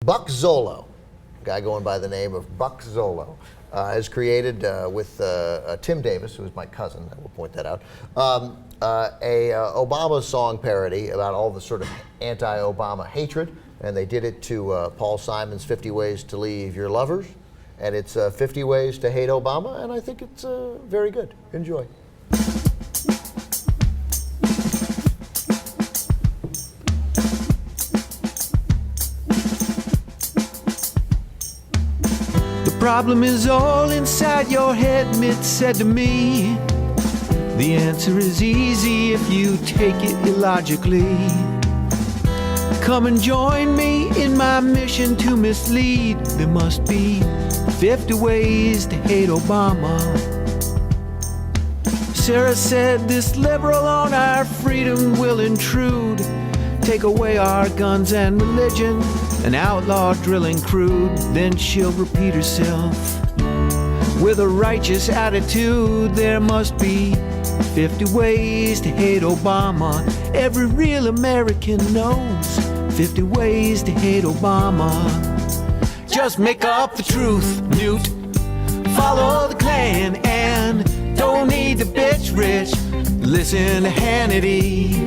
Buck Zollo, a guy going by the name of Buck Zollo, has created with Tim Davis, who is my cousin, I will point that out, a Obama song parody about all the sort of anti-Obama hatred, and they did it to Paul Simon's 50 Ways to Leave Your Lovers, and it's 50 Ways to Hate Obama, and I think it's very good. Enjoy. The problem is all inside your head, Mitt said to me. The answer is easy if you take it illogically. Come and join me in my mission to mislead. There must be 50 ways to hate Obama. Sarah said this liberal on our freedom will intrude, take away our guns and religion, an outlaw drilling crude. Then she'll repeat herself with a righteous attitude. There must be 50 ways to hate Obama. Every real American knows 50 ways to hate Obama. Just make up the truth, Newt. Follow the Klan and don't need the bitch rich. Listen to Hannity.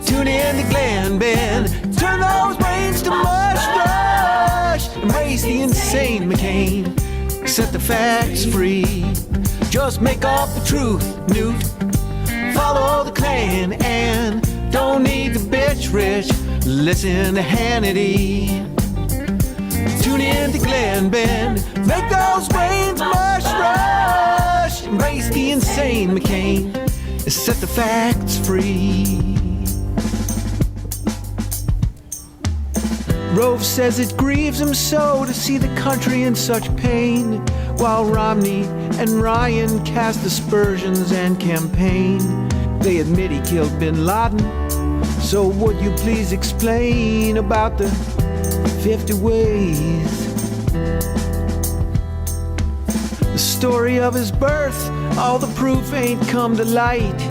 Tune in to Glenn Ben. Turn those brains to mush rush. Embrace the insane McCain. Set the facts free. Just make up the truth, Newt. Follow the Klan and don't need the bitch rich. Listen to Hannity. Tune in to Glenn Ben. Make those brains mush rush. Embrace the insane McCain. Set the facts free. Rove says it grieves him so to see the country in such pain, while Romney and Ryan cast aspersions and campaign. They admit he killed bin Laden, so would you please explain about the 50 ways? The story of his birth, all the proof ain't come to light.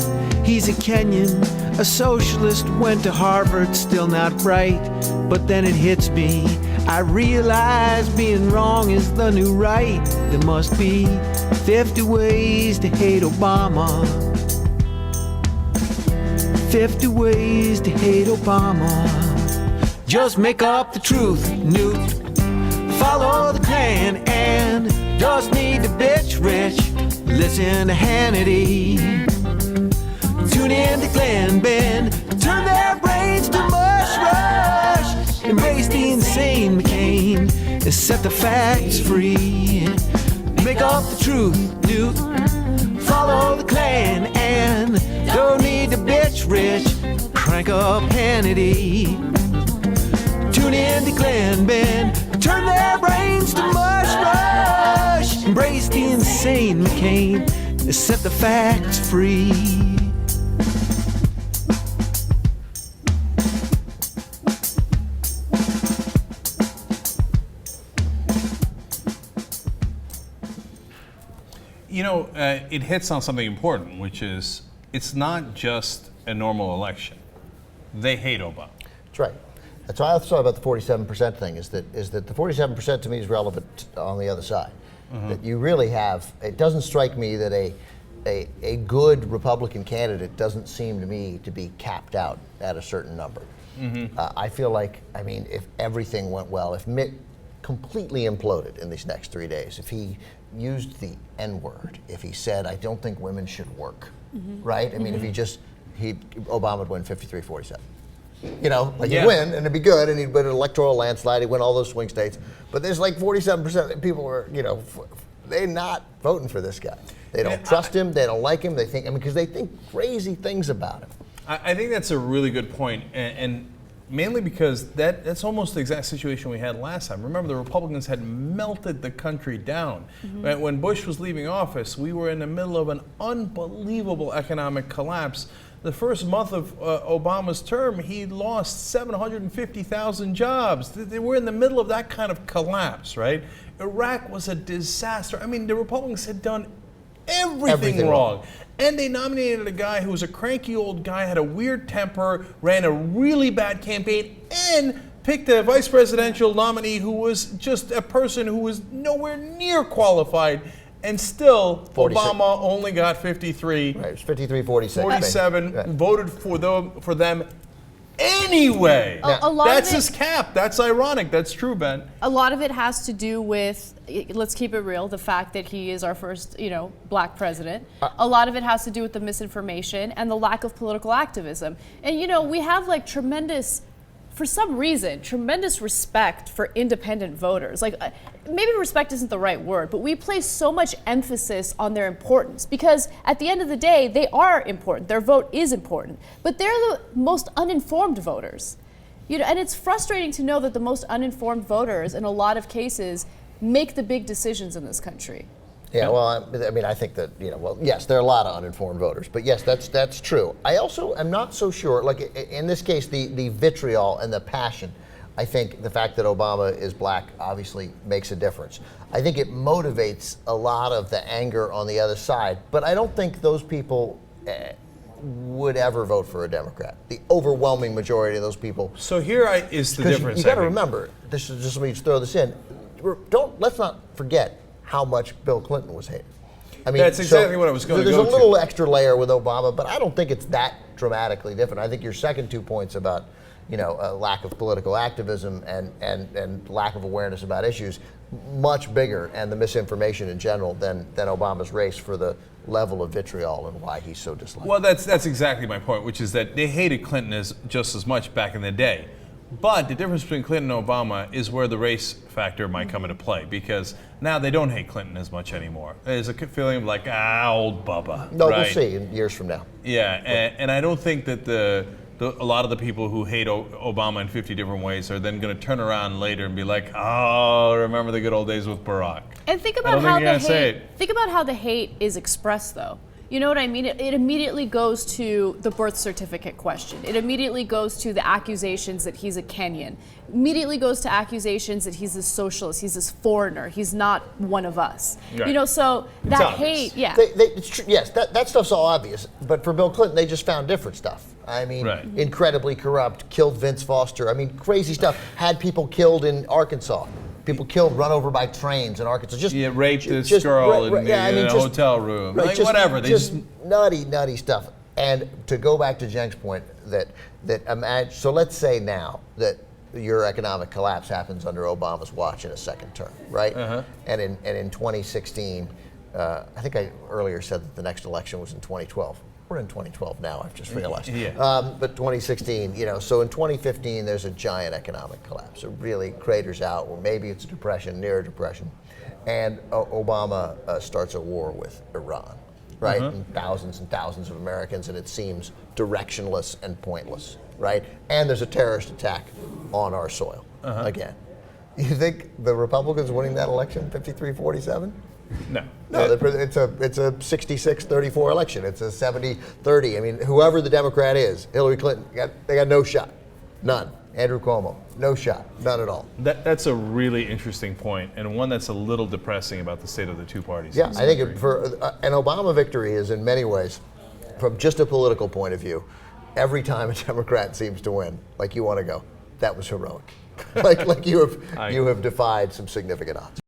He's a Kenyan, a socialist, went to Harvard, still not bright. But then it hits me, I realize being wrong is the new right. There must be 50 ways to hate Obama. 50 ways to hate Obama. Just make up the truth, Newt. Follow the Klan and just need the bitch rich. Listen to Hannity. Tune in to Glenn Ben. Turn their brains to mush rush. Embrace the insane McCain and set the facts free. Make up the truth, Newt. Follow the Klan and don't need the bitch rich. Crank up Hannity. Tune in to Glenn Ben. Turn their brains to mush rush. Embrace the insane McCain and set the facts free. You know, it hits on something important, which is it's not just a normal election. They hate Obama. That's right. That's why I thought about the 47% thing, is that the 47% to me is relevant on the other side. That you really have, it doesn't strike me that a good Republican candidate doesn't seem to me to be capped out at a certain number. I feel like, I mean, if everything went well, if Mitt completely imploded in these next 3 days, if he used the N-word, if he said, I don't think women should work, right? I mean, if Obama would win 53-47. You know, like he'd win and it'd be good, and he'd win an electoral landslide, he'd win all those swing states. But there's like 47% of people are, you know, they're not voting for this guy. They don't trust him, they don't like him, they think, I mean, because they think crazy things about him. I think that's a really good point, and mainly because that's almost the exact situation we had last time. Remember, the Republicans had melted the country down. When Bush was leaving office, we were in the middle of an unbelievable economic collapse. The first month of Obama's term, he lost 750,000 jobs. They were in the middle of that kind of collapse, right? Iraq was a disaster. I mean, the Republicans had done everything wrong. And they nominated a guy who was a cranky old guy, had a weird temper, ran a really bad campaign, and picked a vice presidential nominee who was just a person who was nowhere near qualified, and still 46. Obama only got 53. Right, it's 53-46. 47 Right. voted for them anyway. A lot That's of it, his cap. That's ironic. That's true, Ben. a lot of it has to do with, let's keep it real, the fact that he is our first, black president. A lot of it has to do with the misinformation and the lack of political activism. And we have tremendous respect for independent voters. Maybe respect isn't the right word, but we place so much emphasis on their importance because at the end of the day, they are important. Their vote is important, but they're the most uninformed voters. And it's frustrating to know that the most uninformed voters, in a lot of cases, make the big decisions in this country. Yeah, well, I think that, yes, there are a lot of uninformed voters, but yes, that's true. I also am not so sure, in this case, the vitriol and the passion, I think the fact that Obama is black obviously makes a difference. I think it motivates a lot of the anger on the other side, but I don't think those people would ever vote for a Democrat. The overwhelming majority of those people. So here is the difference. You got to remember, this is just let me throw this in. Let's not forget how much Bill Clinton was hated. That's exactly what I was going to go to. There's a little extra layer with Obama, but I don't think it's that dramatically different. I think your second 2 points about, a lack of political activism and lack of awareness about issues, much bigger, and the misinformation in general than Obama's race for the level of vitriol and why he's so disliked. Well, that's exactly my point, which is that they hated Clinton just as much back in the day. But the difference between Clinton and Obama is where the race factor might come into play, because now they don't hate Clinton as much anymore. There's a feeling of old Bubba. No, right? We'll see in years from now. Yeah, and I don't think that a lot of the people who hate Obama in 50 different ways are then going to turn around later and be like, oh, remember the good old days with Barack. And think about how the hate is expressed, though. You know what I mean? It immediately goes to the birth certificate question. It immediately goes to the accusations that he's a Kenyan. Immediately goes to accusations that he's a socialist, he's this foreigner, he's not one of us. Right. So it's that obvious. hate, yeah. It's true, yes, that stuff's all obvious. But for Bill Clinton, they just found different stuff. Right. Incredibly corrupt, killed Vince Foster. Crazy stuff. Had people killed in Arkansas. People killed, run over by trains in Arkansas. Raped this girl in a hotel room. Whatever. Just nutty stuff. And to go back to Cenk's point, so let's say now that your economic collapse happens under Obama's watch in a second term, right? Uh-huh. And in 2016, I think I earlier said that the next election was in 2012. We're in 2012 now, I've just realized. Yeah. But 2016, so in 2015, there's a giant economic collapse. It really craters out, or maybe it's a depression, near a depression. And Obama starts a war with Iran, right? Uh-huh. And thousands of Americans, and it seems directionless and pointless, right? And there's a terrorist attack on our soil, again. You think the Republicans winning that election, 53-47? No. No, it's a 66-34 election. It's a 70-30. Whoever the Democrat is, Hillary Clinton, they got no shot. None. Andrew Cuomo, no shot. None at all. That's a really interesting point, and one that's a little depressing about the state of the two parties. Yeah, I think for an Obama victory is in many ways, from just a political point of view, every time a Democrat seems to win, you want to go, that was heroic. like you have defied some significant odds.